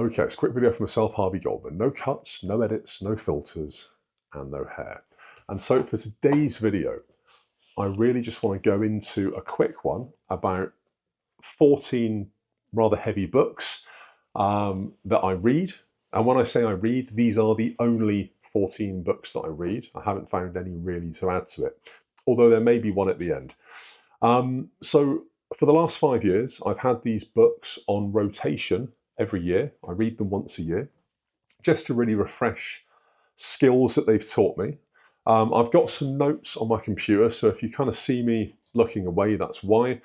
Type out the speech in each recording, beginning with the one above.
Okay, it's a quick video for myself, Harvey Goldman. No cuts, no edits, no filters, and no hair. And so for today's video, I really just want to go into a quick one about 14 rather heavy books that I read. And when I say I read, these are the only 14 books that I read. I haven't found any really to add to it, although there may be one at the end. So for the last 5 years, I've had these books on rotation every year. I read them once a year, just to really refresh skills that they've taught me. I've got some notes on my computer, so if you kind of see me looking away, that's why.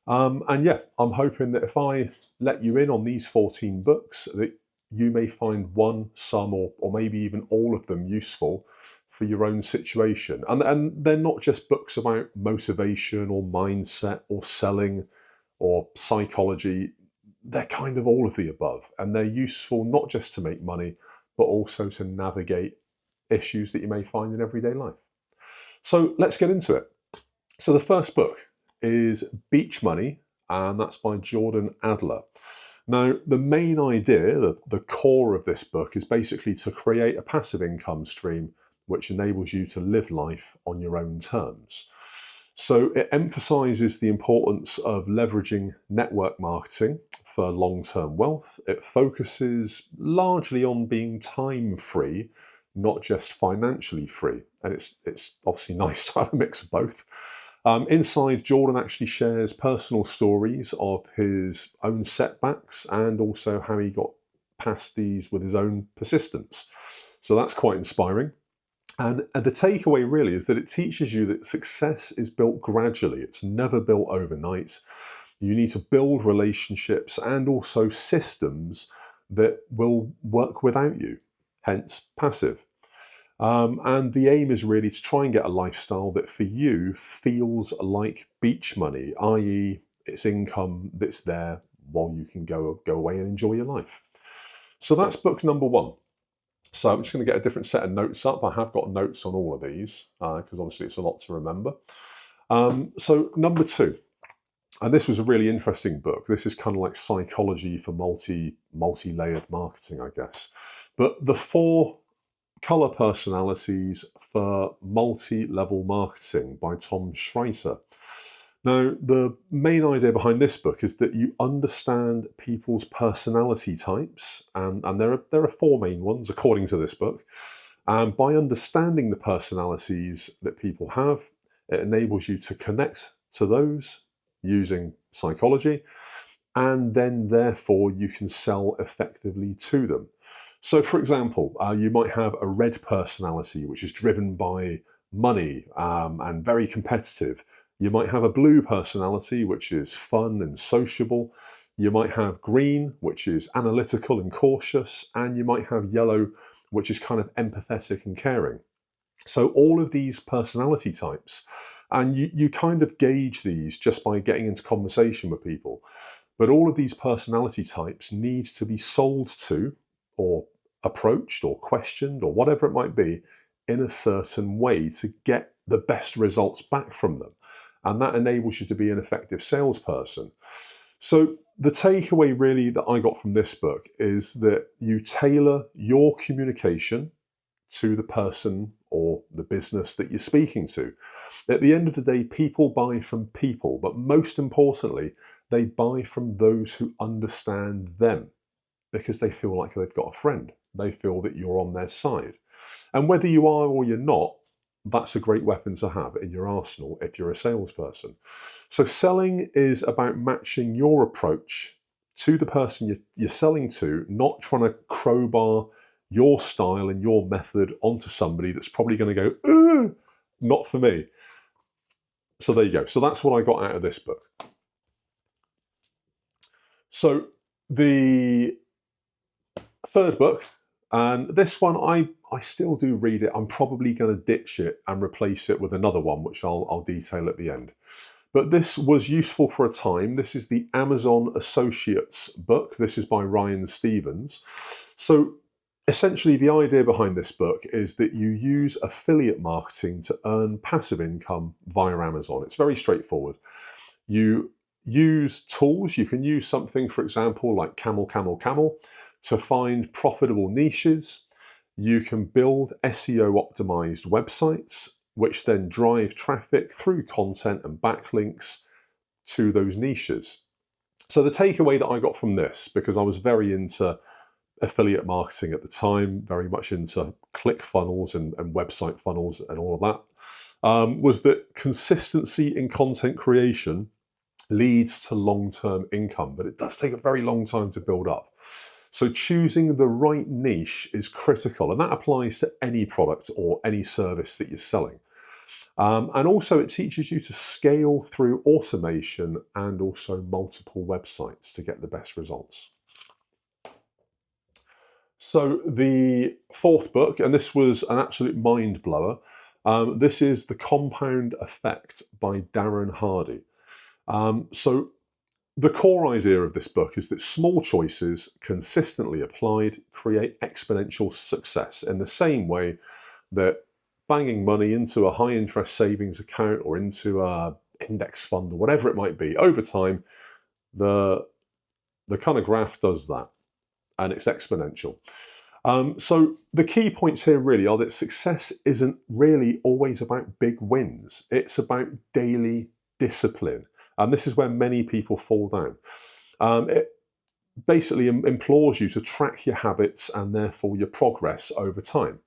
And yeah, I'm hoping that if I let you in on these 14 books, that you may find one, some, or maybe even all of them useful for your own situation. And they're not just books about motivation or mindset or selling or psychology. They're kind of all of the above, and they're useful not just to make money, but also to navigate issues that you may find in everyday life. So let's get into it. So the first book is Beach Money, and that's by Jordan Adler. Now, the main idea, the core of this book, is basically to create a passive income stream which enables you to live life on your own terms. So it emphasizes the importance of leveraging network marketing for long-term wealth. It focuses largely on being time-free, not just financially free. And it's obviously nice to have a mix of both. Inside, Jordan actually shares personal stories of his own setbacks and also how he got past these with his own persistence. So that's quite inspiring. And the takeaway really is that it teaches you that success is built gradually. It's never built overnight. You need to build relationships and also systems that will work without you, hence passive. And the aim is really to try and get a lifestyle that for you feels like beach money, i.e. it's income that's there while you can go away and enjoy your life. So that's book number one. So I'm just going to get a different set of notes up. I have got notes on all of these because obviously it's a lot to remember. So number two, and this was a really interesting book. This is kind of like psychology for multi-layered marketing, I guess. But the 4 color personalities for multi-level marketing by Tom Schreiter. Now, the main idea behind this book is that you understand people's personality types, and there are 4 main ones according to this book. And by understanding the personalities that people have, it enables you to connect to those using psychology, and then therefore you can sell effectively to them. So for example, you might have a red personality, which is driven by money and very competitive. You might have a blue personality, which is fun and sociable. You might have green, which is analytical and cautious. And you might have yellow, which is kind of empathetic and caring. So all of these personality types, and you kind of gauge these just by getting into conversation with people. But all of these personality types need to be sold to, or approached, or questioned, or whatever it might be, in a certain way to get the best results back from them. And that enables you to be an effective salesperson. So the takeaway really that I got from this book is that you tailor your communication to the person or the business that you're speaking to. At the end of the day, people buy from people, but most importantly, they buy from those who understand them because they feel like they've got a friend. They feel that you're on their side. And whether you are or you're not, that's a great weapon to have in your arsenal if you're a salesperson. So selling is about matching your approach to the person you're selling to, not trying to crowbar your style and your method onto somebody that's probably going to go, not for me. So there you go. So that's what I got out of this book. So the third book, and this one I still do read it. I'm probably going to ditch it and replace it with another one, which I'll detail at the end. But this was useful for a time. This is the Amazon Associates book. This is by Ryan Stevens. So essentially the idea behind this book is that you use affiliate marketing to earn passive income via Amazon. It's very straightforward. You use tools. You can use something, for example, like Camel. to find profitable niches. You can build SEO optimized websites, which then drive traffic through content and backlinks to those niches. So the takeaway that I got from this, because I was very into affiliate marketing at the time, very much into click funnels and website funnels and all of that, was that consistency in content creation leads to long-term income, but it does take a very long time to build up. So choosing the right niche is critical, and that applies to any product or any service that you're selling. And also it teaches you to scale through automation and also multiple websites to get the best results. So the fourth book, and this was an absolute mind blower, this is The Compound Effect by Darren Hardy. So the core idea of this book is that small choices consistently applied create exponential success, in the same way that banging money into a high interest savings account or into an index fund or whatever it might be, over time, the kind of graph does that, and it's exponential. So the key points here really are that success isn't really always about big wins. It's about daily discipline. And this is where many people fall down. It basically implores you to track your habits and therefore your progress over time.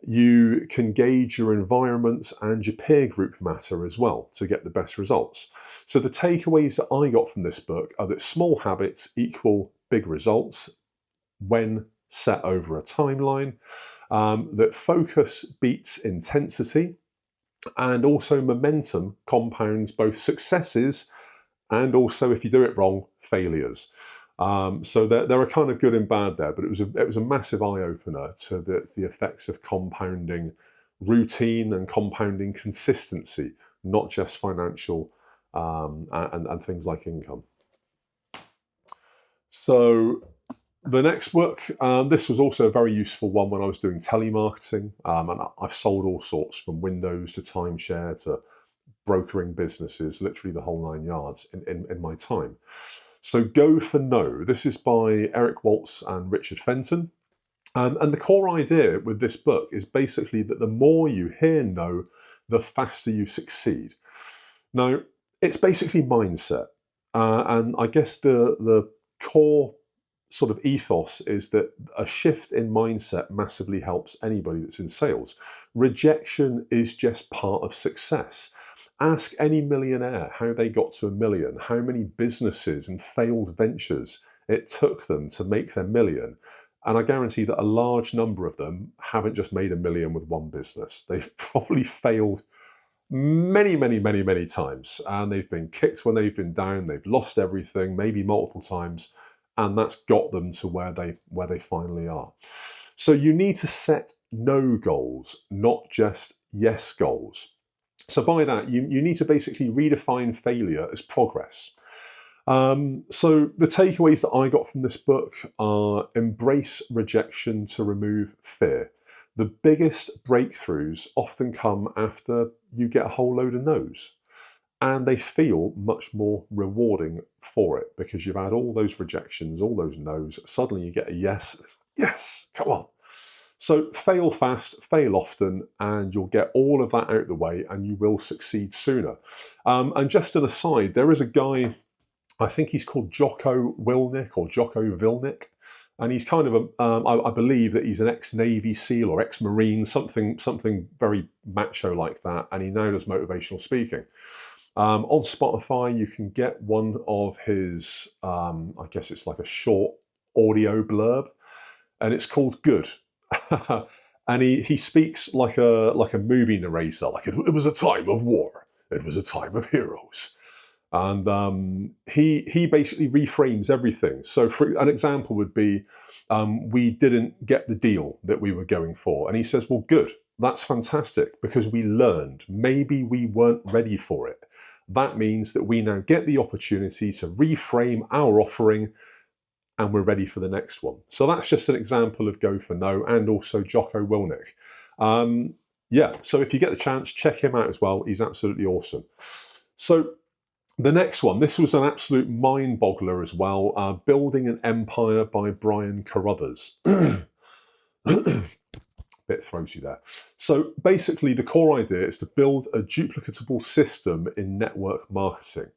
You can gauge your environment and your peer group matter as well to get the best results. So the takeaways that I got from this book are that small habits equal big results when set over a timeline, that focus beats intensity, and also momentum compounds both successes and also, if you do it wrong, failures. So there are kind of good and bad there, but it was a massive eye-opener to the effects of compounding routine and compounding consistency, not just financial and things like income. So the next book, this was also a very useful one when I was doing telemarketing, and I've sold all sorts, from Windows to timeshare to brokering businesses, literally the whole 9 yards in my time. So Go for No. This is by Eric Waltz and Richard Fenton. And the core idea with this book is basically that the more you hear no, the faster you succeed. Now, it's basically mindset. And I guess the core sort of ethos is that a shift in mindset massively helps anybody that's in sales. Rejection is just part of success. Ask any millionaire how they got to $1 million, how many businesses and failed ventures it took them to make their $1 million. And I guarantee that a large number of them haven't just made $1 million with one business. They've probably failed many, many, many, many times. And they've been kicked when they've been down. They've lost everything, maybe multiple times. And that's got them to where they finally are. So you need to set no goals, not just yes goals. So by that, you need to basically redefine failure as progress. So the takeaways that I got from this book are: embrace rejection to remove fear. The biggest breakthroughs often come after you get a whole load of no's. And they feel much more rewarding for it, because you've had all those rejections, all those no's. Suddenly you get a yes. Yes, come on. So fail fast, fail often, and you'll get all of that out of the way and you will succeed sooner. And just an aside, there is a guy, I think he's called Jocko Willink or Jocko Willink. And he's kind of, I believe that he's an ex-Navy SEAL or ex-Marine, something very macho like that. And he now does motivational speaking. On Spotify, you can get one of his, I guess it's like a short audio blurb, and it's called Good. And he speaks like a movie narrator, like it was a time of war, it was a time of heroes. And he basically reframes everything. So for an example would be, we didn't get the deal that we were going for. And he says, well, good, that's fantastic, because we learned. Maybe we weren't ready for it. That means that we now get the opportunity to reframe our offering, and we're ready for the next one. So that's just an example of Go for No, and also Jocko Willink. Yeah, so if you get the chance, check him out as well. He's absolutely awesome. So The next one, this was an absolute mind boggler as well. Building an Empire by Brian Carruthers. Bit throaty there. So basically the core idea is to build a duplicatable system in network marketing.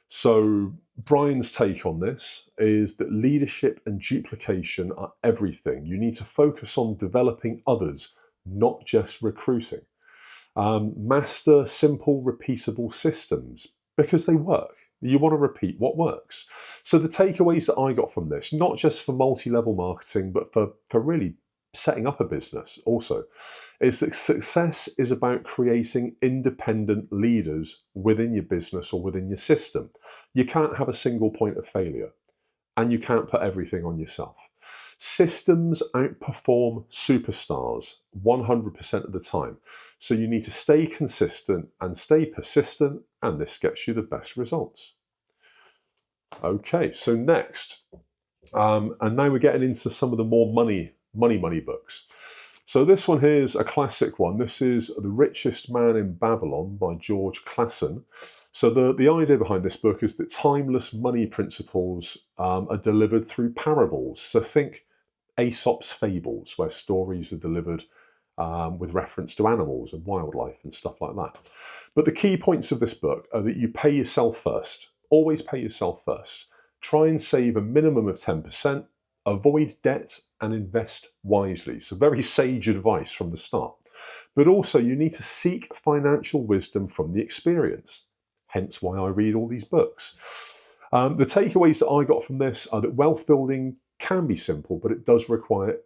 So Brian's take on this is that leadership and duplication are everything. You need to focus on developing others, not just recruiting. Master simple, repeatable systems because they work. You want to repeat what works. So the takeaways that I got from this, not just for multi-level marketing, but for really setting up a business also, is that success is about creating independent leaders within your business or within your system. You can't have a single point of failure, and you can't put everything on yourself. Systems outperform superstars 100% of the time. So you need to stay consistent and stay persistent, and this gets you the best results. Okay, so next, and now we're getting into some of the more money books. So this one here is a classic one. This is The Richest Man in Babylon by George Clason. So the idea behind this book is that timeless money principles are delivered through parables. So think Aesop's fables, where stories are delivered with reference to animals and wildlife and stuff like that. But the key points of this book are that you pay yourself first. Always pay yourself first. Try and save a minimum of 10%. Avoid debt and invest wisely. So very sage advice from the start. But also you need to seek financial wisdom from the experience. Hence why I read all these books. The takeaways that I got from this are that wealth building can be simple, but it does require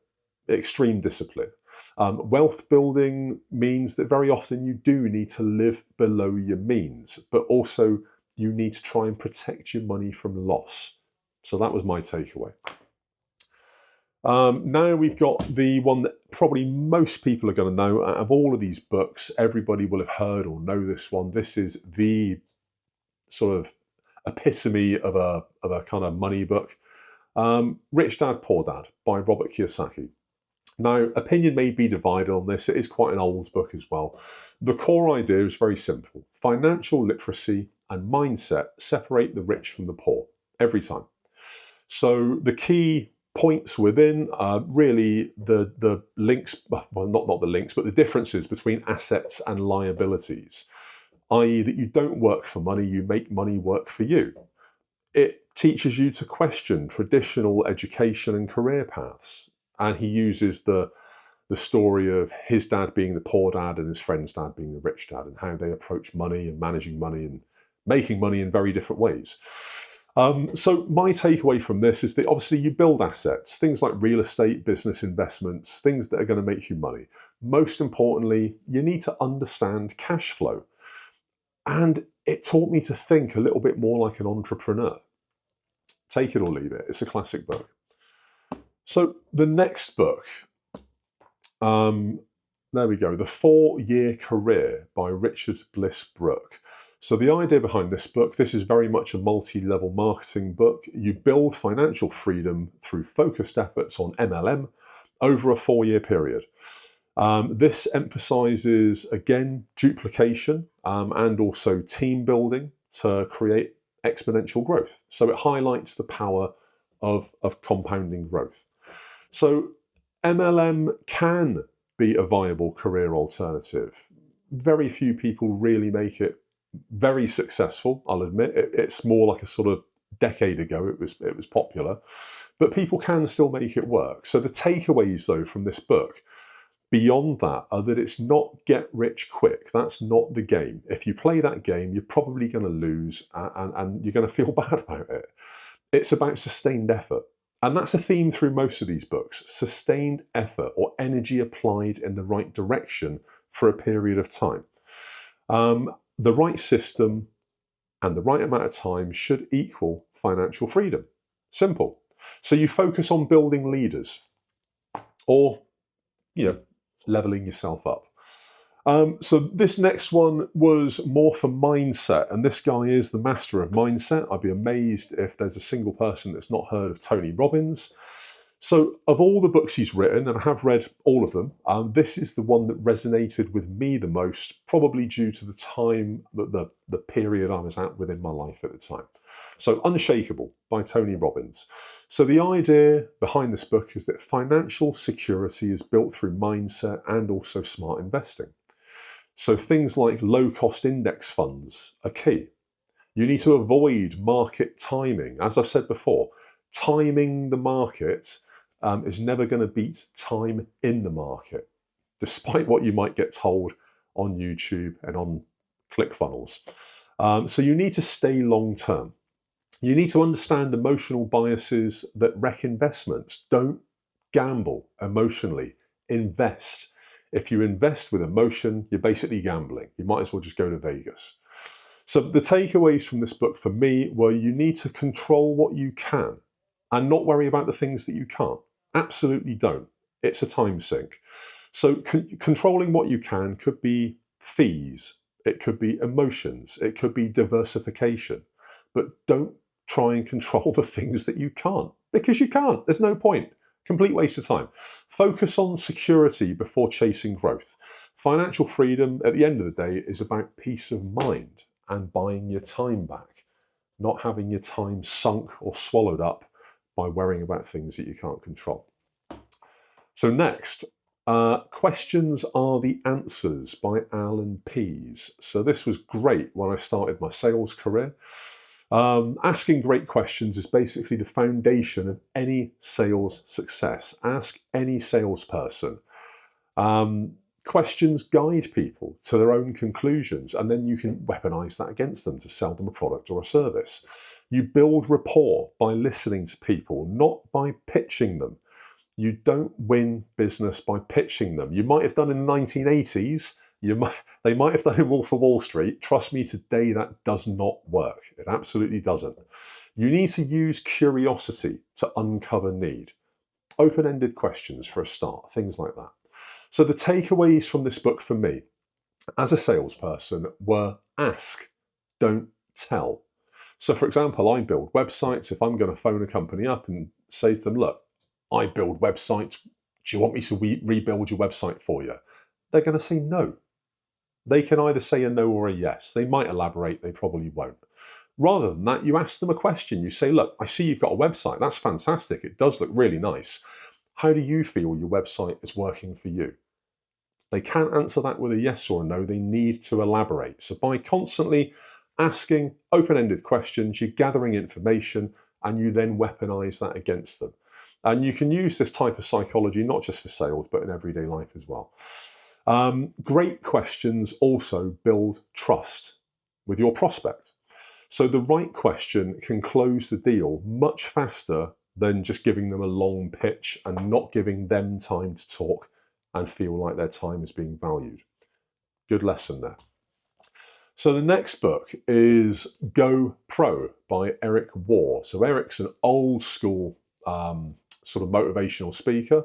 extreme discipline. Wealth building means that very often you do need to live below your means, but also you need to try and protect your money from loss. So that was my takeaway. Now we've got the one that probably most people are going to know. Out of all of these books, everybody will have heard or know this one. This is the sort of epitome of a kind of money book. Rich Dad, Poor Dad by Robert Kiyosaki. Now, opinion may be divided on this. It is quite an old book as well. The core idea is very simple. Financial literacy and mindset separate the rich from the poor every time. So the key points within are really the links, well, not the links, but the differences between assets and liabilities, i.e. that you don't work for money, you make money work for you. It teaches you to question traditional education and career paths. And he uses the story of his dad being the poor dad and his friend's dad being the rich dad, and how they approach money and managing money and making money in very different ways. So my takeaway from this is that obviously you build assets, things like real estate, business investments, things that are going to make you money. Most importantly, you need to understand cash flow. And it taught me to think a little bit more like an entrepreneur. Take it or leave it. It's a classic book. So the next book, there we go, The 4-Year Career by Richard Bliss Brooke. So the idea behind this book, this is very much a multi-level marketing book. You build financial freedom through focused efforts on MLM over a 4-year period. This emphasizes, again, duplication and also team building to create exponential growth. So it highlights the power of compounding growth. So MLM can be a viable career alternative. Very few people really make it very successful, I'll admit. It's more like a sort of decade ago it was popular, but people can still make it work. So the takeaways though from this book beyond that are that it's not get rich quick. That's not the game. If you play that game, you're probably going to lose and you're going to feel bad about it. It's about sustained effort. And that's a theme through most of these books. Sustained effort, or energy applied in the right direction for a period of time. The right system and the right amount of time should equal financial freedom. Simple. So you focus on building leaders or, leveling yourself up. So this next one was more for mindset, and this guy is the master of mindset. I'd be amazed if there's a single person that's not heard of Tony Robbins. So of all the books he's written, and I have read all of them, this is the one that resonated with me the most, probably due to the time, the period I was at within my life at the time. So Unshakable by Tony Robbins. So the idea behind this book is that financial security is built through mindset and also smart investing. So things like low-cost index funds are key. You need to avoid market timing. As I've said before, timing the market is never going to beat time in the market, despite what you might get told on YouTube and on ClickFunnels. So you need to stay long-term. You need to understand emotional biases that wreck investments. Don't gamble emotionally. Invest. If you invest with emotion, you're basically gambling. You might as well just go to Vegas. So the takeaways from this book for me were you need to control what you can and not worry about the things that you can't. Absolutely don't. It's a time sink. So controlling what you can could be fees. It could be emotions. It could be diversification. But don't try and control the things that you can't, because you can't. There's no point. Complete waste of time. Focus on security before chasing growth. Financial freedom, at the end of the day, is about peace of mind and buying your time back, not having your time sunk or swallowed up by worrying about things that you can't control. So next, Questions Are the Answers by Alan Pease. So this was great when I started my sales career. Asking great questions is basically the foundation of any sales success. Ask any salesperson. Questions guide people to their own conclusions, and then you can weaponize that against them to sell them a product or a service. You build rapport by listening to people, not by pitching them. You don't win business by pitching them. You might have done in the 1980s. They might have done in Wolf of Wall Street. Trust me, today that does not work. It absolutely doesn't. You need to use curiosity to uncover need. Open-ended questions for a start, things like that. So the takeaways from this book for me, as a salesperson, were ask, don't tell. So for example, I build websites. If I'm going to phone a company up and say to them, look, I build websites, do you want me to rebuild your website for you? They're going to say no. They can either say a no or a yes. They might elaborate, they probably won't. Rather than that, you ask them a question. You say, look, I see you've got a website. That's fantastic. It does look really nice. How do you feel your website is working for you? They can't answer that with a yes or a no. They need to elaborate. So by constantly asking open-ended questions, you're gathering information, and you then weaponize that against them. And you can use this type of psychology not just for sales, but in everyday life as well. Great questions also build trust with your prospect. So the right question can close the deal much faster than just giving them a long pitch and not giving them time to talk and feel like their time is being valued. Good lesson there. So the next book is Go Pro by Eric Warr. So Eric's an old school sort of motivational speaker.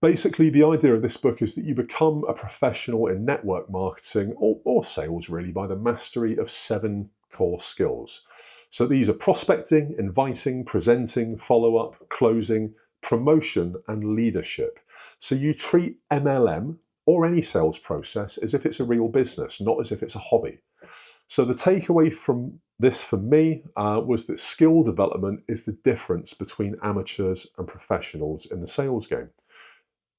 Basically, the idea of this book is that you become a professional in network marketing or sales really by the mastery of 7 core skills. So these are prospecting, inviting, presenting, follow-up, closing, promotion, and leadership. So you treat MLM or any sales process as if it's a real business, not as if it's a hobby. So the takeaway from this for me was that skill development is the difference between amateurs and professionals in the sales game.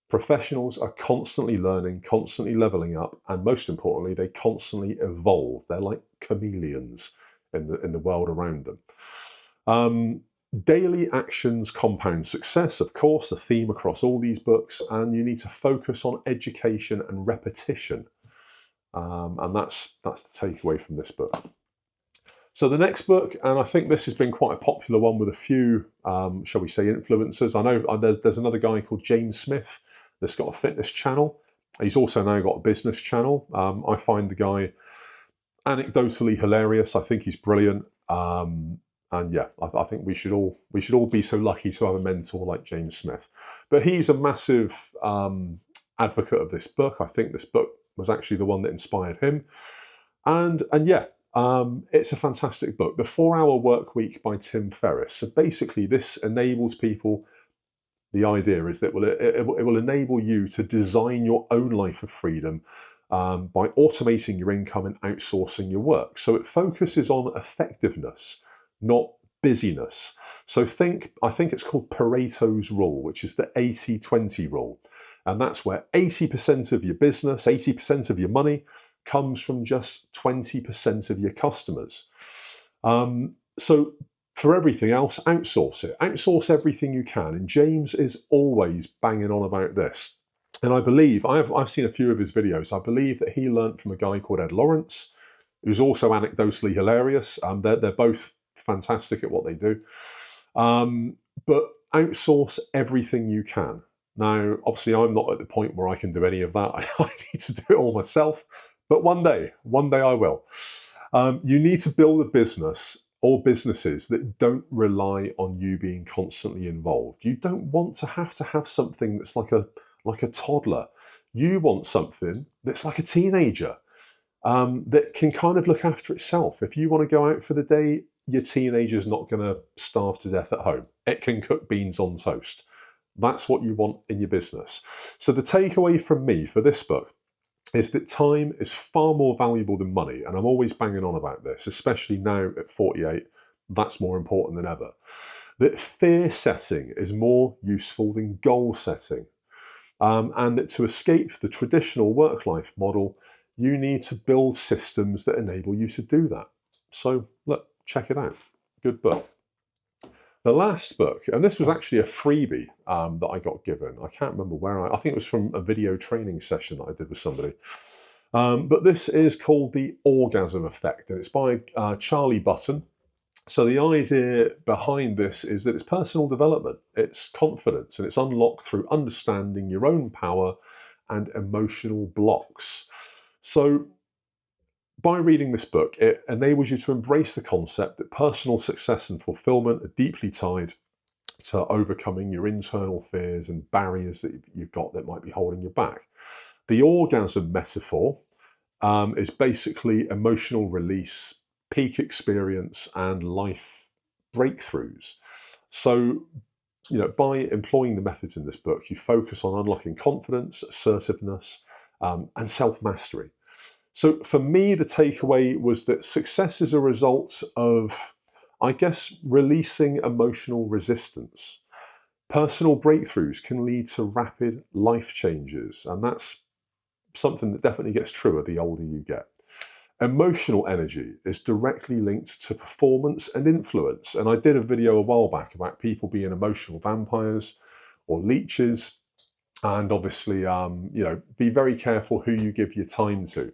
Professionals are constantly learning, constantly leveling up, and most importantly, they constantly evolve. They're like chameleons in the world around them. Daily actions compound success, of course, a theme across all these books, and you need to focus on education and repetition. And that's the takeaway from this book. So the next book, and I think this has been quite a popular one with a few, shall we say, influencers. I know there's another guy called James Smith that's got a fitness channel. He's also now got a business channel. I find the guy anecdotally hilarious. I think he's brilliant. And yeah, I think we should all be so lucky to have a mentor like James Smith. But he's a massive advocate of this book. I think this book was actually the one that inspired him. And yeah, it's a fantastic book. The 4-Hour Work Week by Tim Ferriss. So basically, this enables people The idea is that it will enable you to design your own life of freedom by automating your income and outsourcing your work. So it focuses on effectiveness, not busyness. So I think it's called Pareto's rule, which is the 80-20 rule. And that's where 80% of your business, 80% of your money comes from just 20% of your customers. So for everything else, outsource it. Outsource everything you can. And James is always banging on about this. And I believe, I've seen a few of his videos, I believe that he learned from a guy called Ed Lawrence, who's also anecdotally hilarious. They're both fantastic at what they do. But outsource everything you can. Now, obviously, I'm not at the point where I can do any of that. I need to do it all myself. But one day I will. You need to build a business or businesses that don't rely on you being constantly involved. You don't want to have something that's like a toddler. You want something that's like a teenager, that can kind of look after itself. If you want to go out for the day, your teenager's not going to starve to death at home. It can cook beans on toast. That's what you want in your business. So the takeaway from me for this book is that time is far more valuable than money. And I'm always banging on about this, especially now at 48, that's more important than ever. That fear setting is more useful than goal setting. And that to escape the traditional work-life model, you need to build systems that enable you to do that. So look, check it out. Good book. The last book, and this was actually a freebie that I got given. I can't remember where I think it was from a video training session that I did with somebody. But this is called The Orgasm Effect, and it's by Charlie Button. So the idea behind this is that it's personal development, it's confidence, and it's unlocked through understanding your own power and emotional blocks. So by reading this book, it enables you to embrace the concept that personal success and fulfillment are deeply tied to overcoming your internal fears and barriers that you've got that might be holding you back. The orgasm metaphor is basically emotional release, peak experience, and life breakthroughs. So, by employing the methods in this book, you focus on unlocking confidence, assertiveness, and self-mastery. So for me, the takeaway was that success is a result of, I guess, releasing emotional resistance. Personal breakthroughs can lead to rapid life changes, and that's something that definitely gets truer the older you get. Emotional energy is directly linked to performance and influence, and I did a video a while back about people being emotional vampires or leeches, and obviously, be very careful who you give your time to,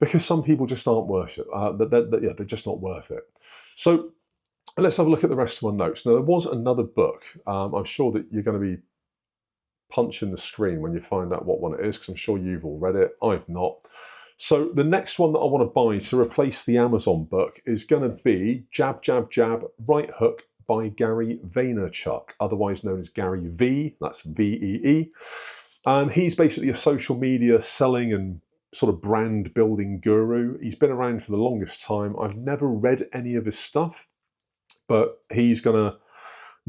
because some people just aren't worth it. They're just not worth it. So let's have a look at the rest of my notes. Now, there was another book. I'm sure that you're going to be punching the screen when you find out what one it is, because I'm sure you've all read it. I've not. So the next one that I want to buy to replace the Amazon book is going to be Jab, Jab, Jab, Right Hook by Gary Vaynerchuk, otherwise known as Gary V. That's V-E-E. And he's basically a social media selling and sort of brand building guru. He's been around for the longest time. I've never read any of his stuff, but he's going to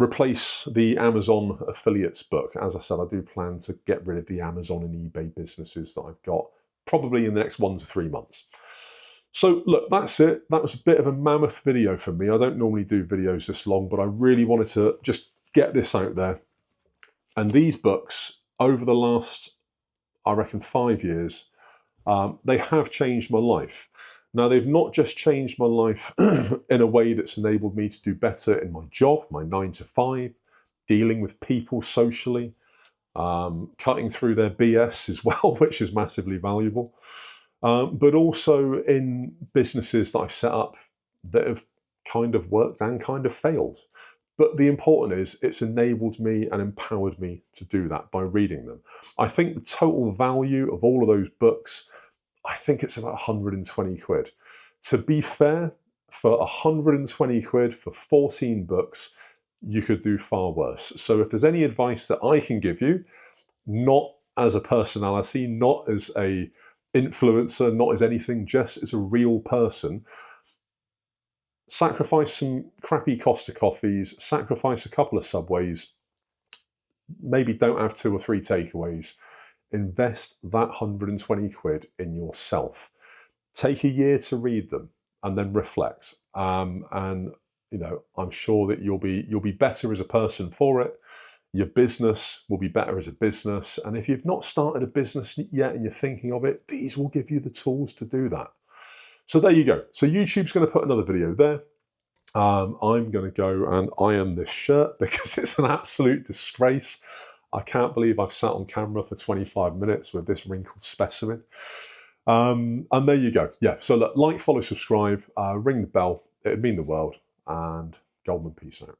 replace the Amazon affiliates book. As I said, I do plan to get rid of the Amazon and eBay businesses that I've got probably in the next 1 to 3 months. So look, that's it. That was a bit of a mammoth video for me. I don't normally do videos this long, but I really wanted to just get this out there. And these books, over the last, I reckon, 5 years, they have changed my life. Now, they've not just changed my life in a way that's enabled me to do better in my job, my 9 to 5, dealing with people socially, cutting through their BS as well, which is massively valuable, but also in businesses that I've set up that have kind of worked and kind of failed. But the important is it's enabled me and empowered me to do that by reading them. I think the total value of all of those books, I think it's about 120 quid. To be fair, for 120 quid for 14 books, you could do far worse. So if there's any advice that I can give you, not as a personality, not as a influencer, not as anything, just as a real person, sacrifice some crappy Costa coffees, sacrifice a couple of Subways, maybe don't have 2 or 3 takeaways. Invest that 120 quid in yourself. Take a year to read them and then reflect. And I'm sure that you'll be better as a person for it. Your business will be better as a business. And if you've not started a business yet and you're thinking of it, these will give you the tools to do that. So there you go. So YouTube's going to put another video there. I'm going to go and iron this shirt because it's an absolute disgrace. I can't believe I've sat on camera for 25 minutes with this wrinkled specimen. And there you go. Yeah, so look, like, follow, subscribe, ring the bell. It'd mean the world. And Goldman, peace out.